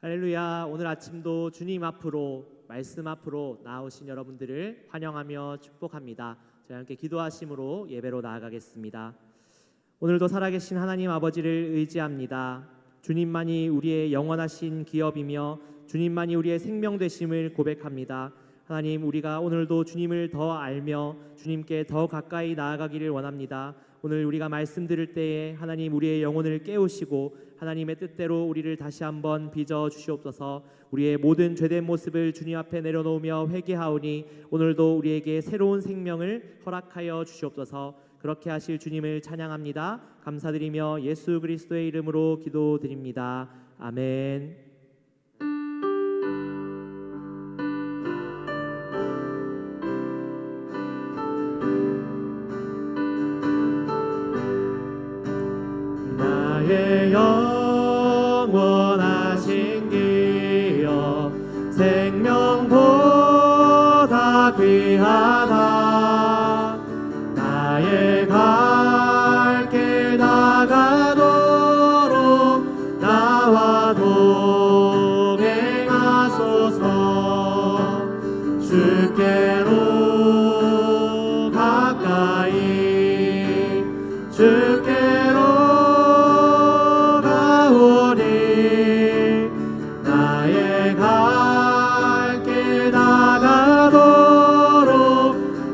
할렐루야. 오늘 아침도 주님 앞으로, 말씀 앞으로 나오신 여러분들을 환영하며 축복합니다. 저희 함께 기도하심으로 예배로 나아가겠습니다. 오늘도 살아계신 하나님 아버지를 의지합니다. 주님만이 우리의 영원하신 기업이며 주님만이 우리의 생명 되심을 고백합니다. 하나님, 우리가 오늘도 주님을 더 알며 주님께 더 가까이 나아가기를 원합니다. 오늘 우리가 말씀 들을 때에 하나님 우리의 영혼을 깨우시고 하나님의 뜻대로 우리를 다시 한번 빚어 주시옵소서. 우리의 모든 죄된 모습을 주님 앞에 내려놓으며 회개하오니 오늘도 우리에게 새로운 생명을 허락하여 주시옵소서. 그렇게 하실 주님을 찬양합니다. 감사드리며 예수 그리스도의 이름으로 기도드립니다. 아멘. 나의 영원하신 기업 생명보다 귀하다. 나의 갈 길 나가도록 나와 동행하소서. 주께로 가까이 주께로 나의 갈 길 나가도록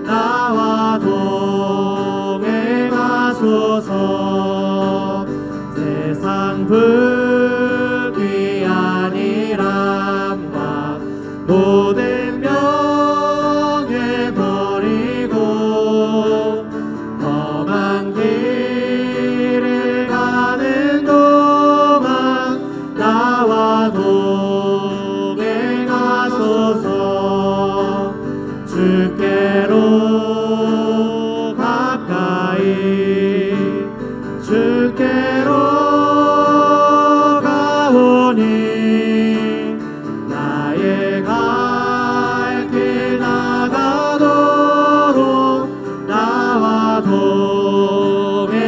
나와 동행하소서. 세상 불귀한 일함과 모든 명예 버리고 험한 길을 가는 동안 나와 동행하소서. 주께로 가까이 주께로 가오니 나의 갈 길 나가도록 나와 동행하소서.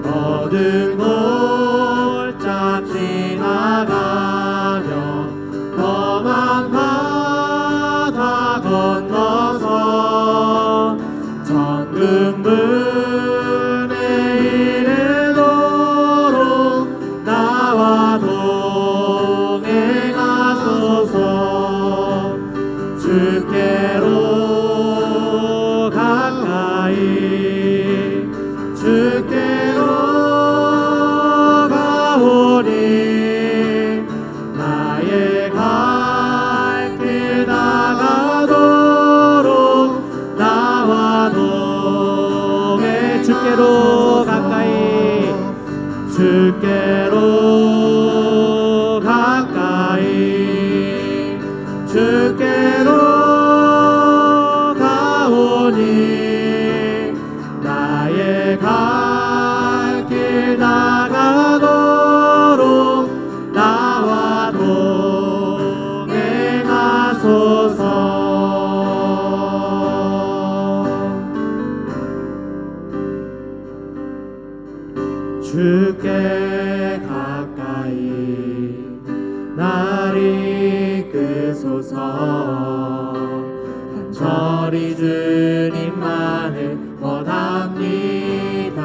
모든 골짝 지나가며 험한 바다 건너서 천국문에 이르도록 나와 동행하소서. 주께로 가까이 주께로 가오니 나의 갈 길 나가도록 나와 동행 주께로 가까이 주께로 가까이 주께로 가오니 나의 갈 길 나가도록 나와 동행하소서. 주께 가까이 날 이끄소서. 간절히 주님만을 원합니다.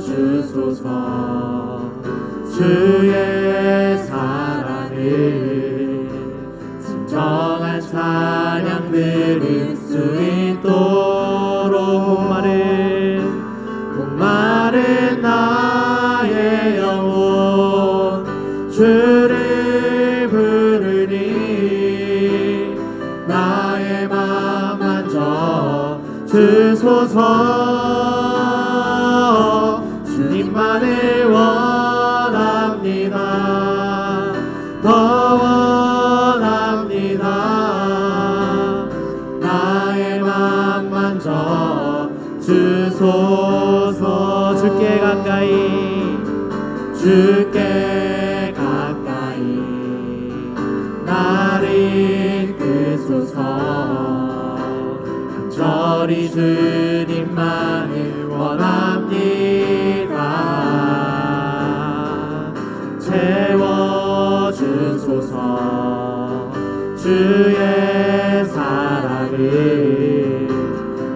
채워주소서. 주의 사랑을 진정한 찬양 드릴 수 있도록 목마른 나의 영혼 주를 부르니 나의 맘 만져 주소서. 주님만을 원합니다. 더 원합니다. 나의 맘 만져 주소서. 주께 가까이 주께 가까이 날 이끄소서. 간절히 주님만을 원합니다. 주의 사랑을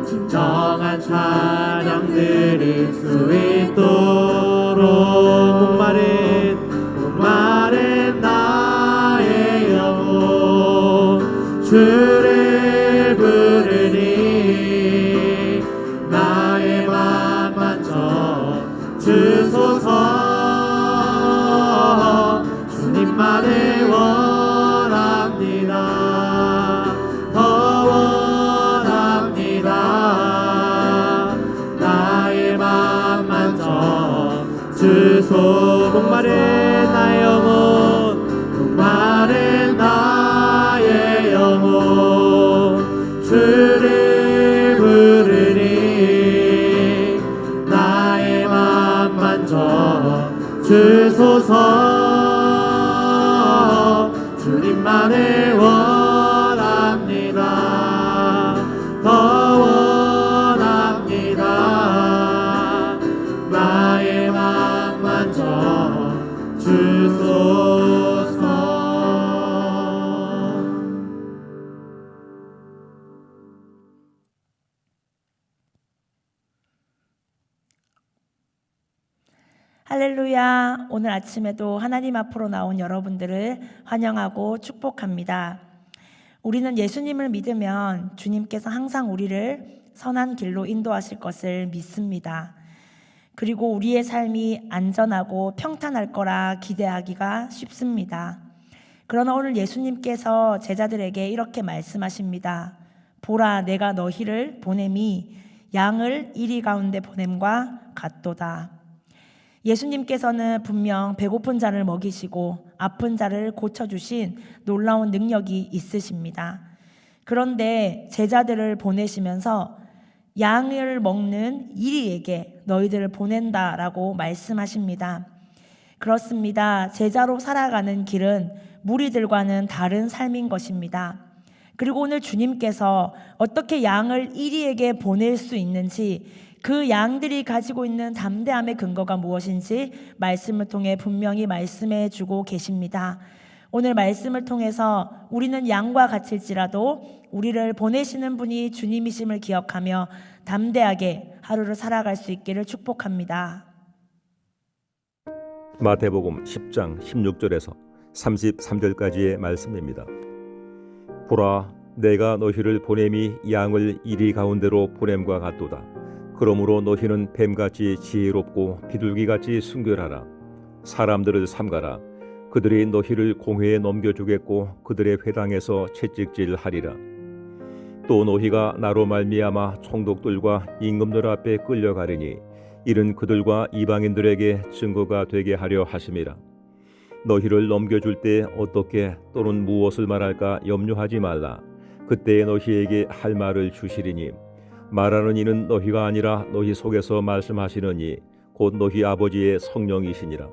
진정한 찬양 드릴 수 있도록 목마른 나의 영혼 주를 부르니 나의 맘 만져 주소서 주님만을 원합니다. 더 원합니다. 나의 맘 만져 주소 목마른 나의 영혼 목마른 나의 영혼 주를 부르니 나의 맘 만져 주소서 주님만을 원합니다. 더 원합니다. 나의 맘 만져 주소서. 할렐루야. 오늘 아침에도 하나님 앞으로 나온 여러분들을 환영하고 축복합니다. 우리는 예수님을 믿으면 주님께서 항상 우리를 선한 길로 인도하실 것을 믿습니다. 그리고 우리의 삶이 안전하고 평탄할 거라 기대하기가 쉽습니다. 그러나 오늘 예수님께서 제자들에게 이렇게 말씀하십니다. 보라, 내가 너희를 보냄이 양을 이리 가운데 보냄과 같도다. 예수님께서는 분명 배고픈 자를 먹이시고 아픈 자를 고쳐주신 놀라운 능력이 있으십니다. 그런데 제자들을 보내시면서 양을 먹는 이리에게 너희들을 보낸다라고 말씀하십니다. 그렇습니다. 제자로 살아가는 길은 무리들과는 다른 삶인 것입니다. 그리고 오늘 주님께서 어떻게 양을 이리에게 보낼 수 있는지, 그 양들이 가지고 있는 담대함의 근거가 무엇인지 말씀을 통해 분명히 말씀해 주고 계십니다. 오늘 말씀을 통해서 우리는 양과 같을지라도 우리를 보내시는 분이 주님이심을 기억하며 담대하게 하루를 살아갈 수 있기를 축복합니다. 마태복음 10장 16절에서 33절까지의 말씀입니다. 보라, 내가 너희를 보냄이 양을 이리 가운데로 보냄과 같도다. 그러므로 너희는 뱀같이 지혜롭고 비둘기같이 순결하라. 사람들을 삼가라. 그들이 너희를 공회에 넘겨주겠고 그들의 회당에서 채찍질하리라. 또 너희가 나로 말미암아 총독들과 임금들 앞에 끌려가리니 이는 그들과 이방인들에게 증거가 되게 하려 하심이라. 너희를 넘겨줄 때 어떻게 또는 무엇을 말할까 염려하지 말라. 그때에 너희에게 할 말을 주시리니 말하는 이는 너희가 아니라 너희 속에서 말씀하시느니 곧 너희 아버지의 성령이시니라.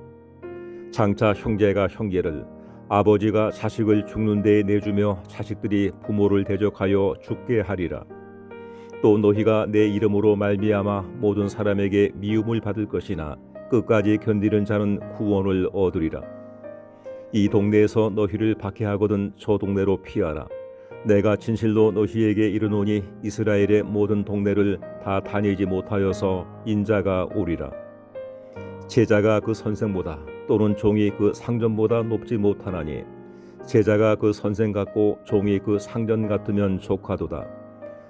장차 형제가 형제를, 아버지가 자식을 죽는 데에 내주며 자식들이 부모를 대적하여 죽게 하리라. 또 너희가 내 이름으로 말미암아 모든 사람에게 미움을 받을 것이나 끝까지 견디는 자는 구원을 얻으리라. 이 동네에서 너희를 박해하거든 저 동네로 피하라. 내가 진실로 너희에게 이르노니 이스라엘의 모든 동네를 다 다니지 못하여서 인자가 오리라. 제자가 그 선생보다 또는 종이 그 상전보다 높지 못하나니 제자가 그 선생 같고 종이 그 상전 같으면 족하도다.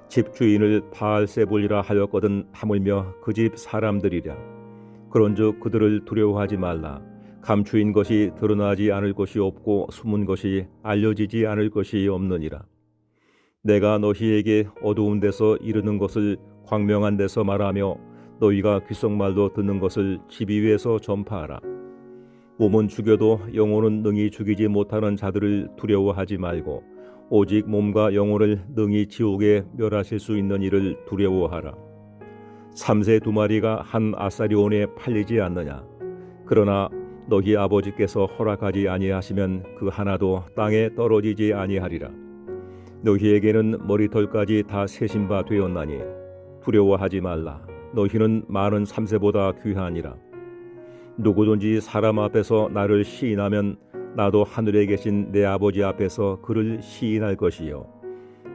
집주인을 바알세불이라 하였거든 하물며 그 집 사람들이랴. 그런즉 그들을 두려워하지 말라. 감추인 것이 드러나지 않을 것이 없고 숨은 것이 알려지지 않을 것이 없느니라. 내가 너희에게 어두운 데서 이르는 것을 광명한 데서 말하며 너희가 귓속말로 듣는 것을 집 위에서 전파하라. 몸은 죽여도 영혼은 능히 죽이지 못하는 자들을 두려워하지 말고 오직 몸과 영혼을 능히 지옥에 멸하실 수 있는 이를 두려워하라. 참새 2마리가 한 아사리온에 팔리지 않느냐. 그러나 너희 아버지께서 허락하지 아니하시면 그 하나도 땅에 떨어지지 아니하리라. 너희에게는 머리털까지 다 세신 바 되었나니 두려워하지 말라. 너희는 많은 참새보다 귀하니라. 누구든지 사람 앞에서 나를 시인하면 나도 하늘에 계신 내 아버지 앞에서 그를 시인할 것이요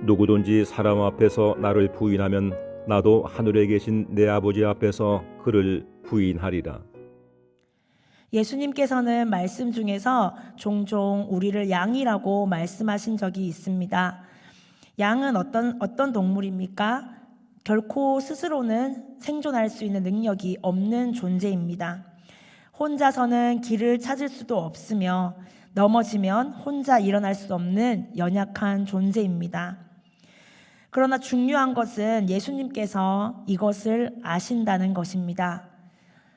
누구든지 사람 앞에서 나를 부인하면 나도 하늘에 계신 내 아버지 앞에서 그를 부인하리라. 예수님께서는 말씀 중에서 종종 우리를 양이라고 말씀하신 적이 있습니다. 양은 어떤 동물입니까? 결코 스스로는 생존할 수 있는 능력이 없는 존재입니다. 혼자서는 길을 찾을 수도 없으며 넘어지면 혼자 일어날 수 없는 연약한 존재입니다. 그러나 중요한 것은 예수님께서 이것을 아신다는 것입니다.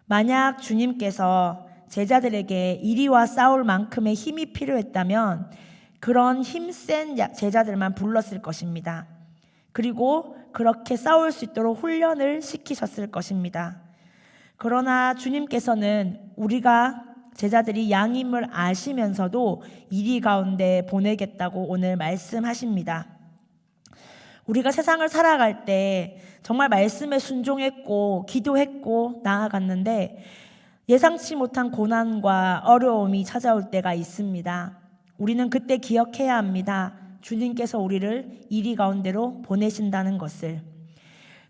만약 주님께서 제자들에게 이리와 싸울 만큼의 힘이 필요했다면 그런 힘센 제자들만 불렀을 것입니다. 그리고 그렇게 싸울 수 있도록 훈련을 시키셨을 것입니다. 그러나 주님께서는 우리가 제자들이 양임을 아시면서도 이리 가운데 보내겠다고 오늘 말씀하십니다. 우리가 세상을 살아갈 때 정말 말씀에 순종했고 기도했고 나아갔는데 예상치 못한 고난과 어려움이 찾아올 때가 있습니다. 우리는 그때 기억해야 합니다. 주님께서 우리를 이리 가운데로 보내신다는 것을.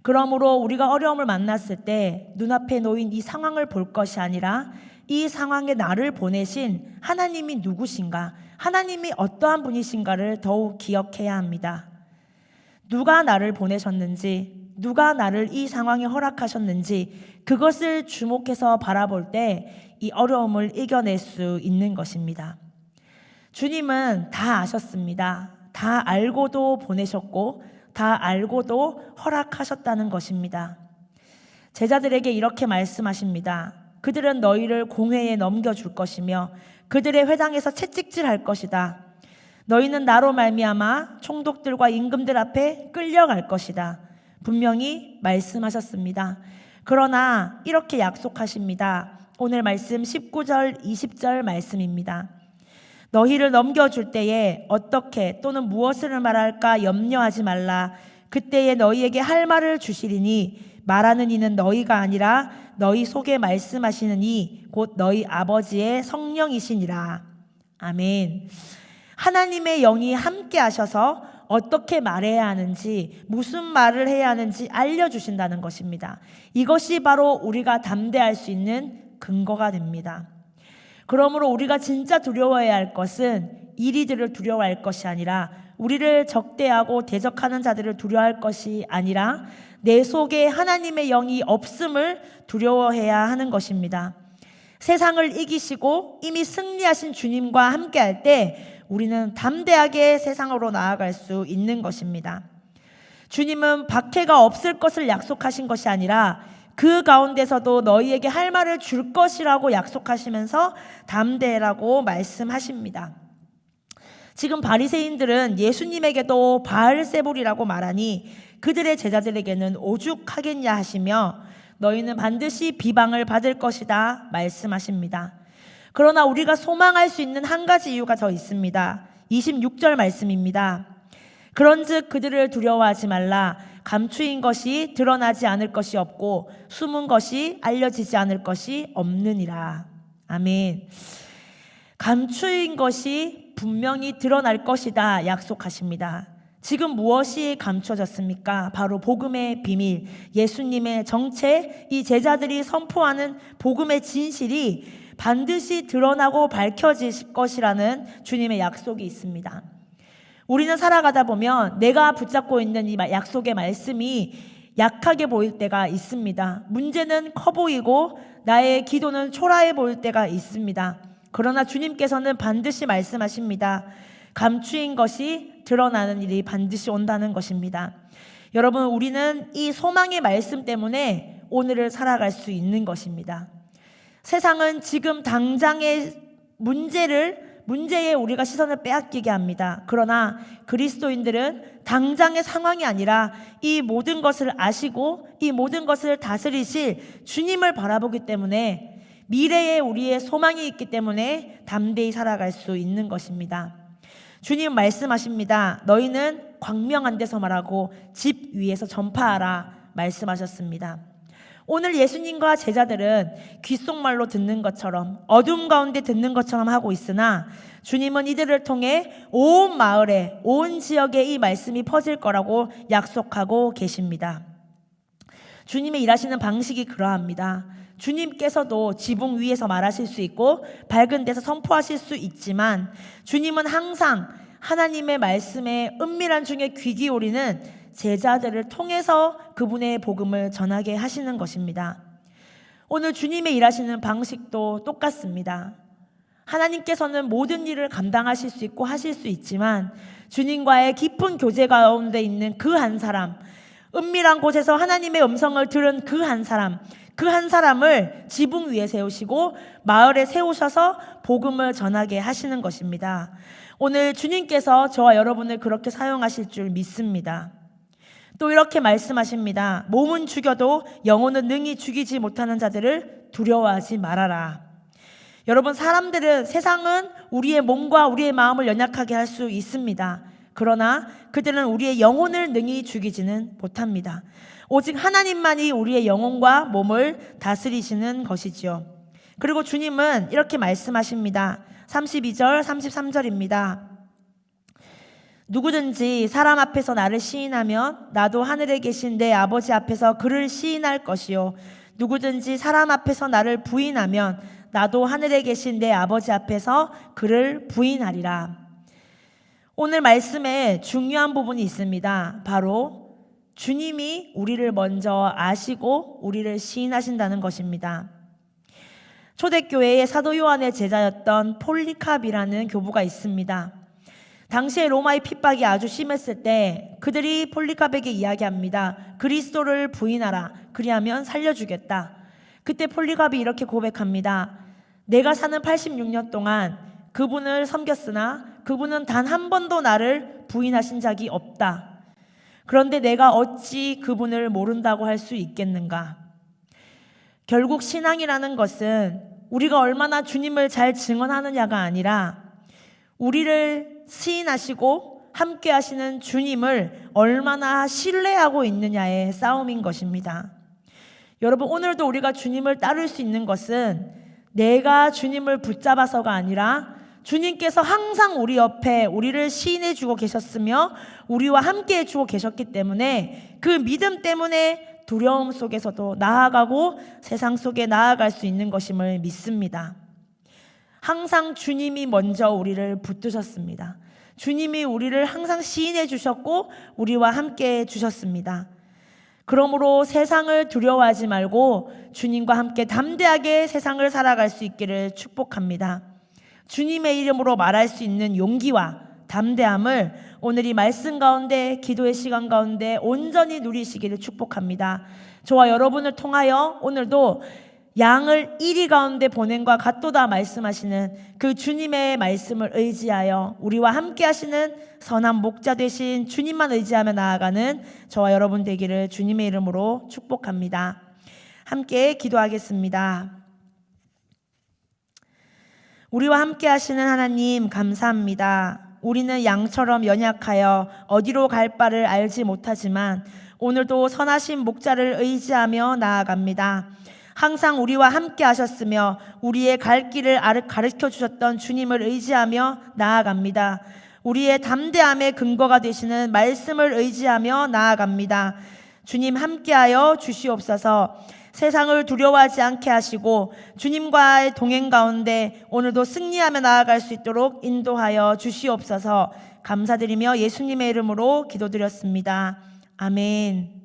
그러므로 우리가 어려움을 만났을 때 눈앞에 놓인 이 상황을 볼 것이 아니라 이 상황에 나를 보내신 하나님이 누구신가, 하나님이 어떠한 분이신가를 더욱 기억해야 합니다. 누가 나를 보내셨는지, 누가 나를 이 상황에 허락하셨는지 그것을 주목해서 바라볼 때 이 어려움을 이겨낼 수 있는 것입니다. 주님은 다 아셨습니다. 다 알고도 보내셨고 다 알고도 허락하셨다는 것입니다. 제자들에게 이렇게 말씀하십니다. 그들은 너희를 공회에 넘겨줄 것이며 그들의 회당에서 채찍질할 것이다. 너희는 나로 말미암아 총독들과 임금들 앞에 끌려갈 것이다. 분명히 말씀하셨습니다. 그러나 이렇게 약속하십니다. 오늘 말씀 19절 20절 말씀입니다. 너희를 넘겨줄 때에 어떻게 또는 무엇을 말할까 염려하지 말라. 그때에 너희에게 할 말을 주시리니 말하는 이는 너희가 아니라 너희 속에 말씀하시는 이 곧 너희 아버지의 성령이시니라. 아멘. 하나님의 영이 함께 하셔서 어떻게 말해야 하는지, 무슨 말을 해야 하는지 알려주신다는 것입니다. 이것이 바로 우리가 담대할 수 있는 근거가 됩니다. 그러므로 우리가 진짜 두려워해야 할 것은 이리들을 두려워할 것이 아니라 우리를 적대하고 대적하는 자들을 두려워할 것이 아니라 내 속에 하나님의 영이 없음을 두려워해야 하는 것입니다. 세상을 이기시고 이미 승리하신 주님과 함께할 때 우리는 담대하게 세상으로 나아갈 수 있는 것입니다. 주님은 박해가 없을 것을 약속하신 것이 아니라 그 가운데서도 너희에게 할 말을 줄 것이라고 약속하시면서 담대라고 말씀하십니다. 지금 바리새인들은 예수님에게도 바알세불이라고 말하니 그들의 제자들에게는 오죽하겠냐 하시며 너희는 반드시 비방을 받을 것이다 말씀하십니다. 그러나 우리가 소망할 수 있는 한 가지 이유가 더 있습니다. 26절 말씀입니다. 그런즉 그들을 두려워하지 말라. 감추인 것이 드러나지 않을 것이 없고 숨은 것이 알려지지 않을 것이 없느니라. 아멘. 감추인 것이 분명히 드러날 것이다 약속하십니다. 지금 무엇이 감춰졌습니까? 바로 복음의 비밀, 예수님의 정체, 이 제자들이 선포하는 복음의 진실이 반드시 드러나고 밝혀질 것이라는 주님의 약속이 있습니다. 우리는 살아가다 보면 내가 붙잡고 있는 이 약속의 말씀이 약하게 보일 때가 있습니다. 문제는 커 보이고 나의 기도는 초라해 보일 때가 있습니다. 그러나 주님께서는 반드시 말씀하십니다. 감추인 것이 드러나는 일이 반드시 온다는 것입니다. 여러분, 우리는 이 소망의 말씀 때문에 오늘을 살아갈 수 있는 것입니다. 세상은 지금 당장의 문제에 우리가 시선을 빼앗기게 합니다. 그러나 그리스도인들은 당장의 상황이 아니라 이 모든 것을 아시고 이 모든 것을 다스리실 주님을 바라보기 때문에 미래에 우리의 소망이 있기 때문에 담대히 살아갈 수 있는 것입니다. 주님 말씀하십니다. 너희는 광명한 데서 말하고 집 위에서 전파하라 말씀하셨습니다. 오늘 예수님과 제자들은 귓속말로 듣는 것처럼 어둠 가운데 듣는 것처럼 하고 있으나 주님은 이들을 통해 온 마을에 온 지역에 이 말씀이 퍼질 거라고 약속하고 계십니다. 주님의 일하시는 방식이 그러합니다. 주님께서도 지붕 위에서 말하실 수 있고 밝은 데서 선포하실 수 있지만 주님은 항상 하나님의 말씀에 은밀한 중에 귀 기울이는 제자들을 통해서 그분의 복음을 전하게 하시는 것입니다. 오늘 주님의 일하시는 방식도 똑같습니다. 하나님께서는 모든 일을 감당하실 수 있고 하실 수 있지만 주님과의 깊은 교제 가운데 있는 그 한 사람, 은밀한 곳에서 하나님의 음성을 들은 그 한 사람을 지붕 위에 세우시고 마을에 세우셔서 복음을 전하게 하시는 것입니다. 오늘 주님께서 저와 여러분을 그렇게 사용하실 줄 믿습니다. 또 이렇게 말씀하십니다. 몸은 죽여도 영혼은 능히 죽이지 못하는 자들을 두려워하지 말아라. 여러분, 세상은 우리의 몸과 우리의 마음을 연약하게 할 수 있습니다. 그러나 그들은 우리의 영혼을 능히 죽이지는 못합니다. 오직 하나님만이 우리의 영혼과 몸을 다스리시는 것이지요. 그리고 주님은 이렇게 말씀하십니다. 32절, 33절입니다. 누구든지 사람 앞에서 나를 시인하면 나도 하늘에 계신 내 아버지 앞에서 그를 시인할 것이요 누구든지 사람 앞에서 나를 부인하면 나도 하늘에 계신 내 아버지 앞에서 그를 부인하리라. 오늘 말씀에 중요한 부분이 있습니다. 바로 주님이 우리를 먼저 아시고 우리를 시인하신다는 것입니다. 초대교회의 사도 요한의 제자였던 폴리캅이라는 교부가 있습니다. 당시에 로마의 핍박이 아주 심했을 때 그들이 폴리캅에게 이야기합니다. 그리스도를 부인하라. 그리하면 살려주겠다. 그때 폴리캅이 이렇게 고백합니다. 내가 사는 86년 동안 그분을 섬겼으나 그분은 단 한 번도 나를 부인하신 적이 없다. 그런데 내가 어찌 그분을 모른다고 할 수 있겠는가? 결국 신앙이라는 것은 우리가 얼마나 주님을 잘 증언하느냐가 아니라 우리를 시인하시고 함께 하시는 주님을 얼마나 신뢰하고 있느냐의 싸움인 것입니다. 여러분, 오늘도 우리가 주님을 따를 수 있는 것은 내가 주님을 붙잡아서가 아니라 주님께서 항상 우리 옆에 우리를 시인해 주고 계셨으며 우리와 함께 해주고 계셨기 때문에 그 믿음 때문에 두려움 속에서도 나아가고 세상 속에 나아갈 수 있는 것임을 믿습니다. 항상 주님이 먼저 우리를 붙드셨습니다. 주님이 우리를 항상 시인해 주셨고 우리와 함께 해 주셨습니다. 그러므로 세상을 두려워하지 말고 주님과 함께 담대하게 세상을 살아갈 수 있기를 축복합니다. 주님의 이름으로 말할 수 있는 용기와 담대함을 오늘 이 말씀 가운데 기도의 시간 가운데 온전히 누리시기를 축복합니다. 저와 여러분을 통하여 오늘도 양을 이리 가운데 보냄과 같도다 말씀하시는 그 주님의 말씀을 의지하여 우리와 함께 하시는 선한 목자 되신 주님만 의지하며 나아가는 저와 여러분 되기를 주님의 이름으로 축복합니다. 함께 기도하겠습니다. 우리와 함께 하시는 하나님 감사합니다. 우리는 양처럼 연약하여 어디로 갈 바를 알지 못하지만 오늘도 선하신 목자를 의지하며 나아갑니다. 항상 우리와 함께 하셨으며 우리의 갈 길을 가르쳐 주셨던 주님을 의지하며 나아갑니다. 우리의 담대함의 근거가 되시는 말씀을 의지하며 나아갑니다. 주님 함께하여 주시옵소서. 세상을 두려워하지 않게 하시고 주님과의 동행 가운데 오늘도 승리하며 나아갈 수 있도록 인도하여 주시옵소서. 감사드리며 예수님의 이름으로 기도드렸습니다. 아멘.